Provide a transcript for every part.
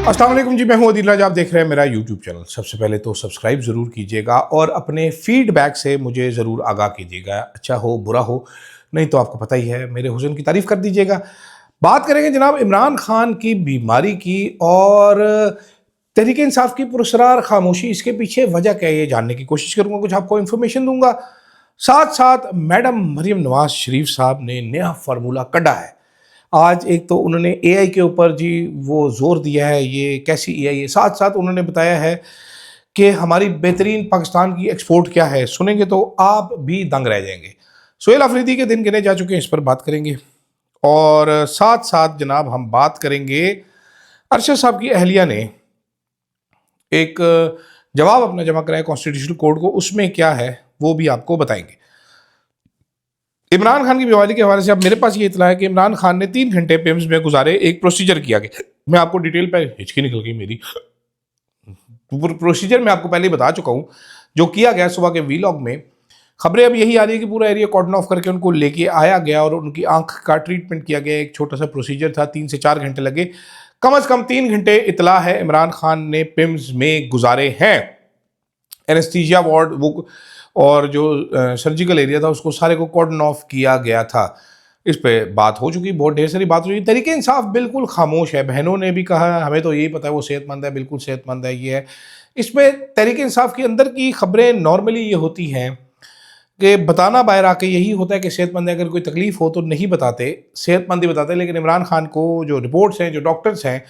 अस्सलाम वालेकुम जी, मैं हूं अदील राज। आप देख रहे हैं मेरा यूट्यूब चैनल। सबसे पहले तो सब्सक्राइब ज़रूर कीजिएगा और अपने फीडबैक से मुझे ज़रूर आगाह कीजिएगा, अच्छा हो बुरा हो, नहीं तो आपको पता ही है मेरे हुस्न की तारीफ़ कर दीजिएगा। बात करेंगे जनाब इमरान खान की बीमारी की और तहरीक इंसाफ की पुरस्कार खामोशी, इसके पीछे वजह क्या है ये जानने की कोशिश करूंगा, कुछ आपको इन्फॉर्मेशन दूंगा। साथ साथ मैडम मरियम नवाज शरीफ साहब ने नया फार्मूला कढ़ा है। आज एक तो उन्होंने एआई के ऊपर जी वो जोर दिया है, ये कैसी एआई है। साथ साथ उन्होंने बताया है कि हमारी बेहतरीन पाकिस्तान की एक्सपोर्ट क्या है। सुनेंगे तो आप भी दंग रह जाएंगे। सुहेल अफरीदी के दिन गिने जा चुके हैं, इस पर बात करेंगे। और साथ साथ जनाब हम बात करेंगे अरशद साहब की अहलिया ने एक जवाब अपना जमा कराया कॉन्स्टिट्यूशनल कोर्ट को, उसमें क्या है वो भी आपको बताएंगे। इमरान खान की बीमारी के हवाले से अब मेरे पास ये इतला है कि इमरान खान ने 3 घंटे पिम्स में गुजारे। एक प्रोसीजर किया गया, मैं आपको डिटेल पे हिचकी निकल गई मेरी। प्रोसीजर मैं आपको पहले ही बता चुका हूँ जो किया गया सुबह के वीलॉग में। खबरें अब यही आ रही है कि पूरा एरिया कॉर्डन ऑफ करके उनको लेके आया गया और उनकी आंख का ट्रीटमेंट किया गया। एक छोटा सा प्रोसीजर था, 3 से 4 घंटे लगे। कम अज कम 3 घंटे इतला है इमरान खान ने पिम्स में गुजारे हैं। एनेस्थीसिया वार्ड वो और जो सर्जिकल एरिया था उसको सारे को कॉर्डन ऑफ किया गया था। इस पे बात हो चुकी, बहुत ढेर सारी बात हो चुकी। तरीके इंसाफ बिल्कुल खामोश है। बहनों ने भी कहा हमें तो यही पता है वो सेहतमंद है, बिल्कुल सेहतमंद है, ये है। इसमें तरीके इंसाफ के अंदर की खबरें नॉर्मली ये होती हैं कि बताना बाहर आके यही होता है कि सेहतमंद है, अगर कोई तकलीफ हो तो नहीं बताते, सेहतमंद ही बताते। लेकिन इमरान खान को जो रिपोर्ट्स हैं, जो डॉक्टर्स हैं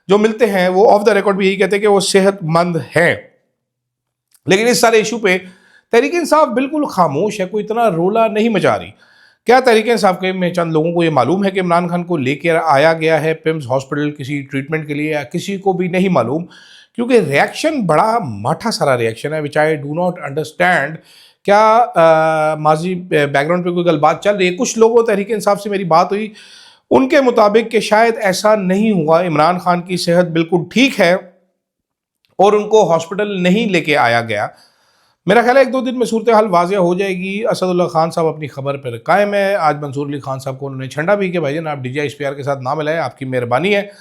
जो मिलते हैं, वो ऑफ द रिकॉर्ड भी यही कहते हैं कि वो सेहतमंद हैं। लेकिन इस सारे इशू पे तहरीक इंसाफ बिल्कुल खामोश है, कोई इतना रोला नहीं मचा रही। क्या तहरीक इंसाफ के में चंद लोगों को ये मालूम है कि इमरान खान को लेकर आया गया है पिम्स हॉस्पिटल किसी ट्रीटमेंट के लिए, या किसी को भी नहीं मालूम? क्योंकि रिएक्शन बड़ा माठा सारा रिएक्शन है, विच आई डू नॉट अंडरस्टैंड। क्या माजी बैकग्राउंड पे कोई गल बात चल रही है? कुछ लोगों तहरीक इंसाफ से मेरी बात हुई, उनके मुताबिक कि शायद ऐसा नहीं हुआ, इमरान खान की सेहत बिल्कुल ठीक है और उनको हॉस्पिटल नहीं लेके आया गया। मेरा ख्याल है 1-2 दिन में सूरत हाल वाज़िया हो जाएगी। असदुल्ला खान साहब अपनी खबर पर कायम है। आज मंसूर अली खान साहब को उन्होंने झंडा भी कि भाईजान आप DGI-SPR के साथ ना मिलाएं, आपकी मेहरबानी है।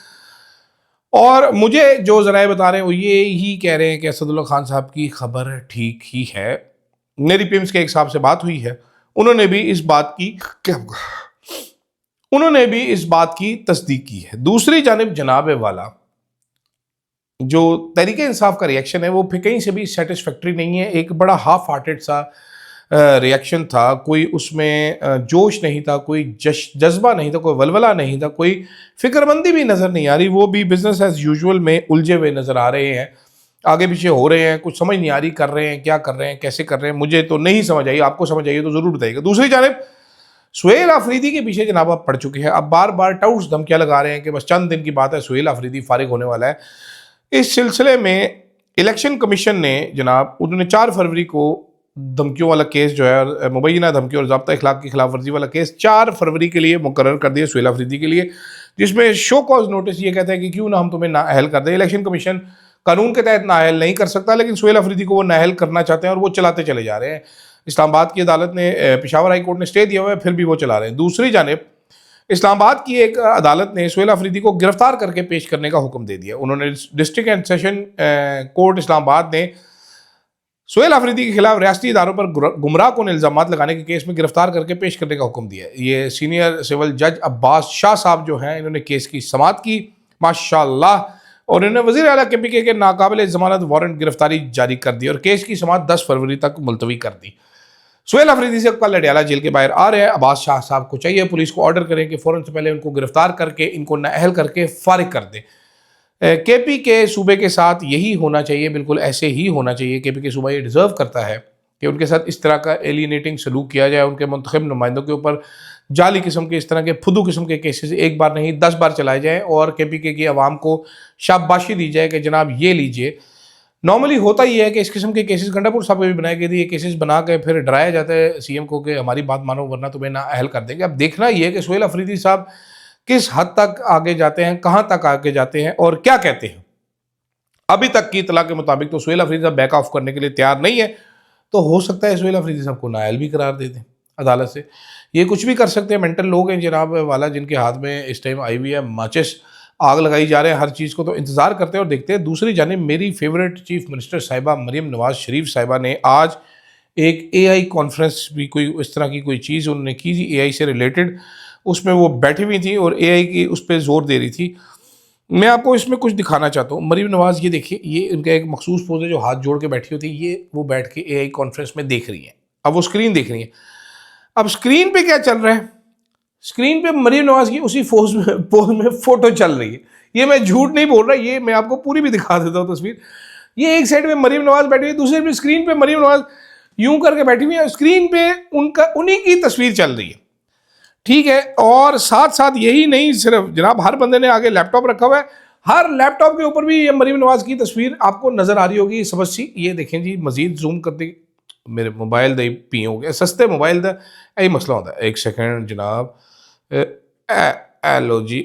और मुझे जो ज़राए बता रहे हैं वो ये ही कह रहे हैं कि असदुल्ला खान साहब की खबर ठीक ही है। मेरी पिम्स के एक साहब से बात हुई है, उन्होंने भी इस बात की तस्दीक की है। दूसरी जानिब जनाब वाला जो तरीके इंसाफ का रिएक्शन है वो फिर कहीं से भी सेटिस्फैक्ट्री नहीं है। एक बड़ा हाफ हार्टेड सा रिएक्शन था, कोई उसमें जोश नहीं था, कोई जज्बा नहीं था, कोई वलवला नहीं था, कोई फिक्रमंदी भी नज़र नहीं आ रही। वो भी बिजनेस एज यूजुअल में उलझे हुए नज़र आ रहे हैं, आगे पीछे हो रहे हैं, कुछ समझ नहीं आ रही कर रहे हैं क्या कर रहे हैं, कैसे कर रहे हैं, मुझे तो नहीं समझ आई। आपको समझ आइए तो ज़रूर बताइएगा। दूसरी जानब सुहेल अफरीदी के पीछे जनाब आप पड़ चुके हैं। अब बार बार टाउट्स धमकियाँ लगा रहे हैं कि बस चंद दिन की बात है, सुहेल अफरीदी फारिग होने वाला है। इस सिलसिले में इलेक्शन कमीशन ने जनाब उन्होंने 4 फरवरी को धमकियों वाला केस जो है, मुबैना धमकी और ज़ाब्ता इखलाक की खिलाफ वर्जी वाला केस 4 फरवरी के लिए मुकर्रर कर दिया सुहेल अफरीदी के लिए, जिसमें शो कॉज नोटिस ये कहता है कि क्यों ना हम तुम्हें नाअहल कर दें। इलेक्शन कमीशन कानून के तहत नाअहल नहीं कर सकता, लेकिन सुहेल अफरीदी को वो नाअहल करना चाहते हैं और वो चलाते चले जा रहे हैं। इस्लामाबाद की अदालत ने, पेशावर हाई कोर्ट ने स्टे दिया हुआ है, फिर भी वो चला रहे हैं। दूसरी जानिब इस्लामाबाद की एक अदालत ने सुहेल अफरीदी को गिरफ्तार करके पेश करने का हुक्म दे दिया। उन्होंने district and session court Islamabad ने सुहेल अफरीदी के खिलाफ रियासती इदारों पर गुमराह कौन इल्ज़ाम लगाने के केस में गिरफ्तार करके पेश करने का हुक्म दिया। ये सीनियर सिविल जज अब्बास शाह साहब जो हैं, इन्होंने केस की समाअत की माशाल्लाह, और इन्होंने वज़ीर आला KPK के नाकाबिल ज़मानत वारंट गिरफ्तारी जारी कर दी और केस की समाअत 10 फरवरी तक मुलतवी कर दी। सुहेल अफरीदी से कल अडयाला जेल के बाहर आ रहे हैं। अब्बास शाह साहब को चाहिए पुलिस को ऑर्डर करें कि फ़ौरन से पहले उनको गिरफ्तार करके इनको नाअहल करके फारिग कर दे। KP के सूबे के साथ यही होना चाहिए, बिल्कुल ऐसे ही होना चाहिए। KP के सूबा ये डिज़र्व करता है कि उनके साथ इस तरह का एलिनेटिंग सलूक किया जाए। उनके मुंतखब नुमाइंदों के ऊपर जाली किस्म के, इस तरह के फुदू किस्म के केसेस एक बार नहीं 10 बार चलाए जाएँ और KPK की आवाम को शाबाशी दी जाए कि जनाब ये लीजिए। नॉर्मली होता ही है कि इस किस्म के केसेस गंडापुर साहब के भी बनाए गए थे, ये केसेस बना के फिर डराया जाता है CM को कि हमारी बात मानो वरना तुम्हें नाअहल कर देंगे। अब देखना ये है कि सुहेल अफरीदी साहब किस हद तक आगे जाते हैं, कहाँ तक आगे जाते हैं और क्या कहते हैं। अभी तक की इतला के मुताबिक तो सुहेल अफरीदी साहब बैक ऑफ करने के लिए तैयार नहीं है, तो हो सकता है सुहेल अफरीदी साहब को नाअहल भी करार दे दें अदालत से। ये कुछ भी कर सकते हैं, मेंटल लोग हैं जनाब वाला, जिनके हाथ में इस टाइम आई हुई है माचिस। आग लगाई जा रहे हैं हर चीज़ को, तो इंतज़ार करते हैं और देखते हैं। दूसरी जानिब मेरी फेवरेट चीफ मिनिस्टर साहिबा मरीम नवाज शरीफ साहिबा ने आज एक एआई कॉन्फ्रेंस भी, कोई इस तरह की कोई चीज़ उन्होंने की थी एआई से रिलेटेड, उसमें वो बैठी हुई थी और एआई की उस पर जोर दे रही थी। मैं आपको इसमें कुछ दिखाना चाहता हूँ। मरीम नवाज, ये देखिए, ये उनका एक मखसूस पोज है जो हाथ जोड़ के बैठी होती है, ये वो बैठ के एआई कॉन्फ्रेंस में देख रही है। अब वो स्क्रीन देख रही है। अब स्क्रीन पे क्या चल रहा है? स्क्रीन पे मरीम नवाज की उसी पोज में फोटो चल रही है। ये मैं झूठ नहीं बोल रहा, ये मैं आपको पूरी भी दिखा देता हूँ तस्वीर। ये एक साइड में मरीम नवाज बैठी हुई है, दूसरी स्क्रीन पे मरीम नवाज यूं करके बैठी हुई है, स्क्रीन पे उन्हीं की तस्वीर चल रही है। ठीक है, और साथ साथ यही नहीं, सिर्फ जनाब हर बंदे ने आगे लैपटॉप रखा हुआ है, हर लैपटॉप के ऊपर भी ये मरीम नवाज की तस्वीर आपको नजर आ रही होगी सबस सी। ये देखें जी, मजीद जूम करते, मेरे मोबाइल दे पी हो गया, सस्ते मोबाइल का यही मसला होता है। एक सेकेंड जनाब, एलो जी,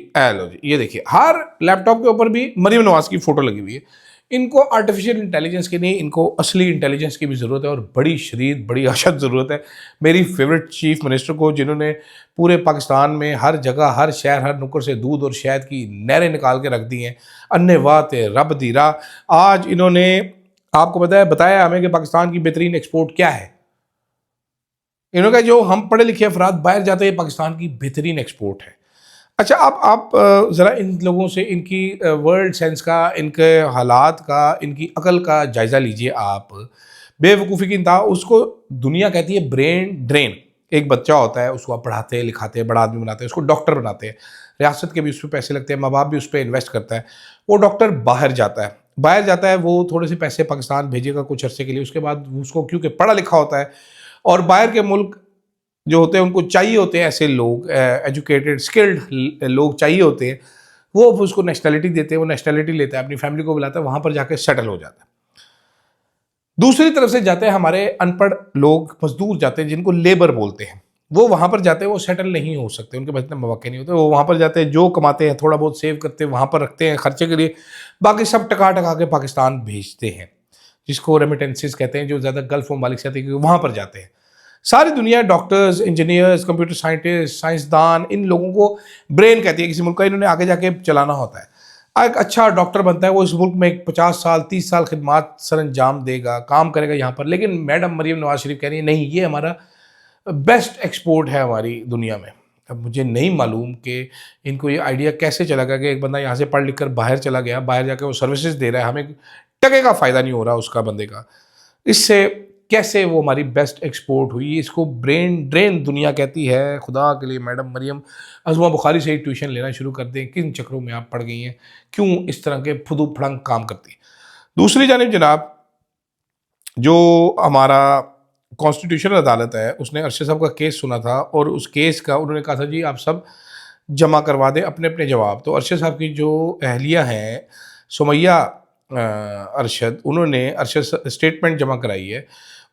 ये देखिए, हर लैपटॉप के ऊपर भी मरीम नवाज की फोटो लगी हुई है। इनको आर्टिफिशियल इंटेलिजेंस की नहीं, इनको असली इंटेलिजेंस की भी ज़रूरत है, और बड़ी शदीद, बड़ी अशद ज़रूरत है मेरी फेवरेट चीफ मिनिस्टर को, जिन्होंने पूरे पाकिस्तान में हर जगह, हर शहर, हर नुक्कड़ से दूध और शहद की नहरें निकाल के रख दी हैं। अन्य वात रब दी राह। आज इन्होंने आपको बताया हमें कि पाकिस्तान की बेहतरीन एक्सपोर्ट क्या है। इन्होंने कहा जो हम पढ़े लिखे अफराद बाहर जाते हैं, पाकिस्तान की बेहतरीन एक्सपोर्ट है। अच्छा, आप ज़रा इन लोगों से इनकी वर्ल्ड सेंस का, इनके हालात का, इनकी अकल का जायज़ा लीजिए आप। बेवकूफ़ी की इंतहा, उसको दुनिया कहती है ब्रेन ड्रेन। एक बच्चा होता है, उसको आप पढ़ाते हैं, लिखाते हैं, बड़ा आदमी बनाते हैं, उसको डॉक्टर बनाते हैं, रियासत के भी उस पर पैसे लगते हैं, माँ बाप भी उस पर इन्वेस्ट करता है। वो डॉक्टर बाहर जाता है, वो थोड़े से पैसे पाकिस्तान भेजेगा कुछ अरसे के लिए, उसके बाद उसको, क्योंकि पढ़ा लिखा होता है और बाहर के मुल्क जो होते हैं उनको चाहिए होते हैं ऐसे लोग, एजुकेटेड स्किल्ड लोग चाहिए होते हैं, वो उसको नेशनैलिटी देते हैं, वो नेशनैलिटी लेता है, अपनी फैमिली को बुलाता है, वहाँ पर जाकर सेटल हो जाता है। दूसरी तरफ से जाते हैं हमारे अनपढ़ लोग, मजदूर जाते हैं, जिनको लेबर बोलते हैं, वो वहाँ पर जाते हैं, वो सेटल नहीं हो सकते, उनके पास इतने मौके नहीं होते, वो वहाँ पर जाते हैं, जो कमाते हैं थोड़ा बहुत सेव करते हैं, वहाँ पर रखते हैं खर्चे के लिए, बाकी सब टका के पाकिस्तान भेजते हैं, जिसको रेमिटेंसेस कहते हैं, जो ज़्यादा गल्फ ममालिक से आते हैं, वहाँ पर जाते हैं। सारी दुनिया डॉक्टर्स, इंजीनियर्स, कंप्यूटर साइंटिस्ट, साइंसदान, इन लोगों को ब्रेन कहती है किसी मुल्क का, इन्होंने आगे जाके चलाना होता है। एक अच्छा डॉक्टर बनता है, वो इस मुल्क में 50 साल 30 साल खिदमत सर अंजाम देगा, काम करेगा यहाँ पर। लेकिन मैडम मरीम नवाज शरीफ कह रही है नहीं, ये हमारा बेस्ट एक्सपोर्ट है हमारी दुनिया में। अब मुझे नहीं मालूम कि इनको ये आइडिया कैसे चला गया कि एक बंदा यहाँ से पढ़ लिख कर बाहर चला गया, बाहर जाकर वो सर्विसेज दे रहा है, हमें टके का फ़ायदा नहीं हो रहा उसका बंदे का। इससे कैसे वो हमारी बेस्ट एक्सपोर्ट हुई? इसको ब्रेन ड्रेन दुनिया कहती है। खुदा के लिए मैडम मरियम, अज़मा बुखारी से ही ट्यूशन लेना शुरू कर दें, किन चक्रों में आप पड़ गई हैं, क्यों इस तरह के फुदू फड़ंग काम करती हैं। दूसरी जानिब जनाब, जो हमारा कॉन्स्टिट्यूशनल अदालत है, उसने अरशद साहब का केस सुना था, और उस केस का उन्होंने कहा था जी आप सब जमा करवा दें अपने अपने जवाब। तो अरशद साहब की जो अहलिया हैं सुमैया अरशद, उन्होंने अरशद स्टेटमेंट जमा कराई है।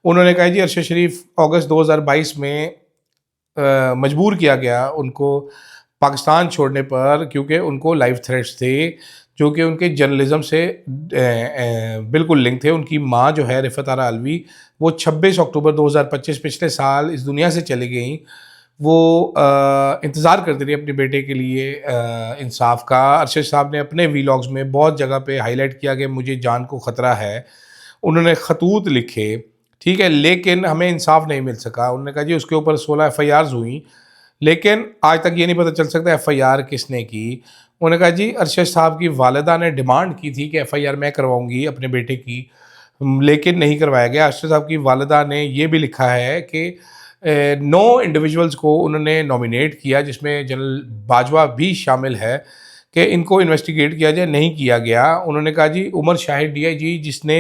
उन्होंने कहा जी अरशद शरीफ अगस्त 2022 में मजबूर किया गया उनको पाकिस्तान छोड़ने पर, क्योंकि उनको लाइफ थ्रेट्स थे जो कि उनके जर्नलिज्म से बिल्कुल लिंक थे। उनकी माँ जो है रिफत आरा अलवी, वो 26 अक्टूबर 2025 पिछले साल इस दुनिया से चली गई। वो इंतज़ार करती रही अपने बेटे के लिए इंसाफ का। अरशद साहब ने अपने वीलॉग्स में बहुत जगह पे हाईलाइट किया कि मुझे जान को ख़तरा है। उन्होंने खतूत लिखे, ठीक है, लेकिन हमें इंसाफ नहीं मिल सका। उन्होंने कहा जी उसके ऊपर 16 FIRs हुई, लेकिन आज तक ये नहीं पता चल सकता FIR किसने की। उन्होंने कहा जी अरशद साहब की वालिदा ने डिमांड की थी कि FIR मैं करवाऊंगी अपने बेटे की, लेकिन नहीं करवाया गया। अरशद साहब की वालिदा ने ये भी लिखा है कि 9 इंडिविजुअल्स को उन्होंने नॉमिनेट किया, जिसमें जनरल बाजवा भी शामिल है, कि इनको इन्वेस्टिगेट किया जाए, नहीं किया गया। उन्होंने कहा जी उमर शाहिद DIG, जिसने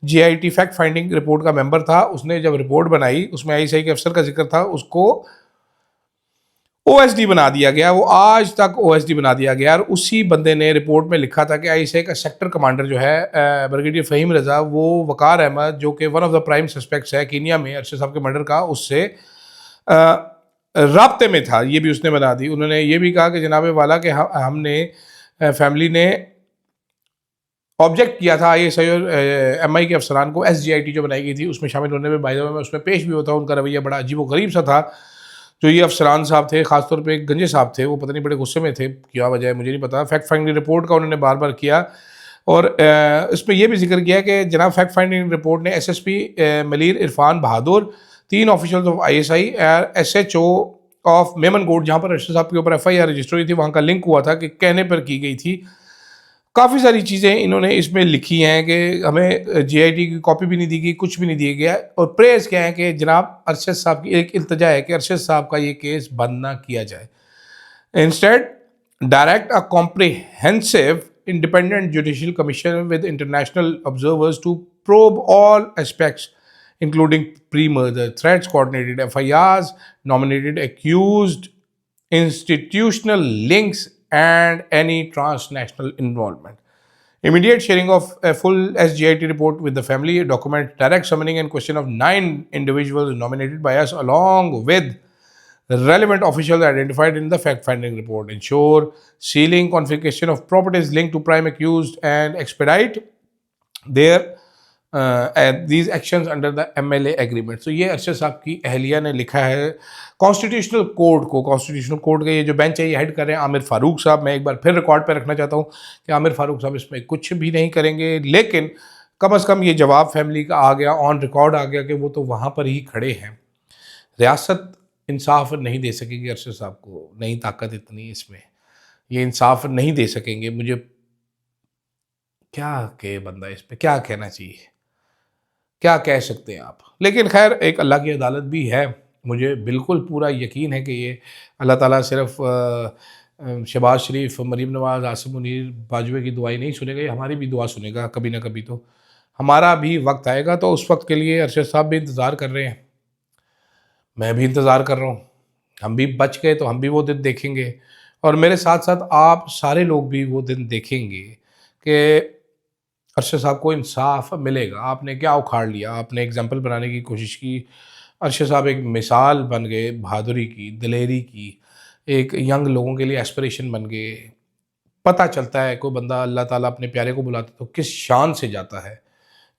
JIT फैक्ट फाइंडिंग रिपोर्ट का मेंबर था, उसने जब रिपोर्ट बनाई उसमें ISI के अफसर का जिक्र था, उसको OSD बना दिया गया। वो आज तक OSD बना दिया गया। और उसी बंदे ने रिपोर्ट में लिखा था कि ISI का सेक्टर कमांडर जो है ब्रिगेडियर फ़हीम रज़ा, वो वकार अहमद, जो कि one of the prime suspects है कीनिया में अरशद साहब के मर्डर का, उससे राब्ते में था। ये भी उसने बना दी। उन्होंने ये भी कहा कि जनाब वाला कि हमने फैमिली ने ऑब्जेक्ट किया था ISI और MI के अफसरान को SGIT जो बनाई गई थी उसमें शामिल होने में। बाय द वे मैं उसमें पेश भी होता हूँ, उनका रवैया बड़ा अजीब व गरीब सा था। जो ये अफसरान साहब थे, ख़ासतौर पे गंजे साहब थे, वो पता नहीं बड़े गुस्से में थे, क्या वजह है मुझे नहीं पता। फैक्ट फाइंडिंग रिपोर्ट का उन्होंने बार बार किया और इसमें यह भी जिक्र किया कि जनाब फैक्ट फाइंडिंग रिपोर्ट ने SSP Malir Irfan Bahadur, 3 officials of ISI, SHO of Memonkot, जहाँ पर अरशद साहब के ऊपर FIR रजिस्टर हुई थी, वहाँ का लिंक हुआ था कि कहने पर की गई थी। काफ़ी सारी चीज़ें इन्होंने इसमें लिखी हैं कि हमें GIT की कॉपी भी नहीं दी गई, कुछ भी नहीं दिया गया। और प्रेयर्स क्या है कि जनाब अरशद साहब की एक इल्तजा है कि अरशद साहब का ये केस बंद ना किया जाए। Instead, direct a comprehensive independent judicial commission with international observers to probe all aspects, including pre-murder threats, coordinated FIRs, nominated accused, institutional links, and any transnational involvement. Immediate sharing of a full SGIT report with the family, document direct summoning and question of 9 individuals nominated by us, along with relevant officials identified in the fact-finding report, ensure sealing confiscation of properties linked to prime accused, and expedite their these actions under the MLA agreement. So ये अरशद साहब की अहलिया ने लिखा है constitutional court को। Constitutional court का ये जो बेंच है ये हेड कर रहे हैं आमिर फारूक साहब। मैं एक बार फिर रिकॉर्ड पे रखना चाहता हूँ कि आमिर फारूक साहब इसमें कुछ भी नहीं करेंगे, लेकिन कम अज़ कम ये जवाब फैमिली का आ गया, ऑन रिकॉर्ड आ गया कि वो तो वहाँ पर ही खड़े हैं। रियासत इंसाफ नहीं दे सकेगी अरशद साहब को, नहीं ताकत इतनी इसमें, ये इंसाफ नहीं दे सकेंगे। मुझे क्या कहे बंदा, इस पर क्या कहना चाहिए, क्या कह सकते हैं आप। लेकिन खैर एक अल्लाह की अदालत भी है, मुझे बिल्कुल पूरा यकीन है कि ये अल्लाह ताला सिर्फ शहबाज शरीफ, मरीम नवाज़, आसिम मुनीर, बाजवे की दुआई नहीं सुनेगा, ये हमारी भी दुआ सुनेगा कभी ना कभी। तो हमारा भी वक्त आएगा, तो उस वक्त के लिए अरशद साहब भी इंतज़ार कर रहे हैं, मैं भी इंतज़ार कर रहा हूँ। हम भी बच गए तो हम भी वो दिन देखेंगे, और मेरे साथ साथ आप सारे लोग भी वो दिन देखेंगे कि अरशद साहब को इंसाफ मिलेगा। आपने क्या उखाड़ लिया, आपने एग्जाम्पल बनाने की कोशिश की, अरशद साहब एक मिसाल बन गए बहादुरी की, दिलेरी की, एक यंग लोगों के लिए एस्पिरेशन बन गए। पता चलता है कोई बंदा अल्लाह ताला अपने प्यारे को बुलाता तो किस शान से जाता है।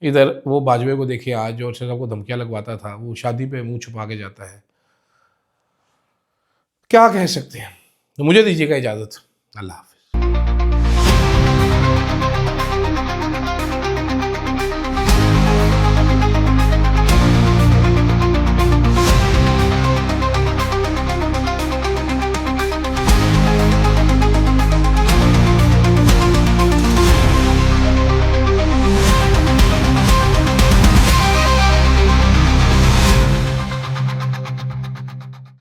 इधर वो बाजवे को देखिए आज, जो अरशद साहब को धमकियाँ लगवाता था, वो शादी पे मुंह छुपा के जाता है। क्या कह सकते हैं। तो मुझे दीजिएगा इजाज़त। अल्लाह हाफ़िज़।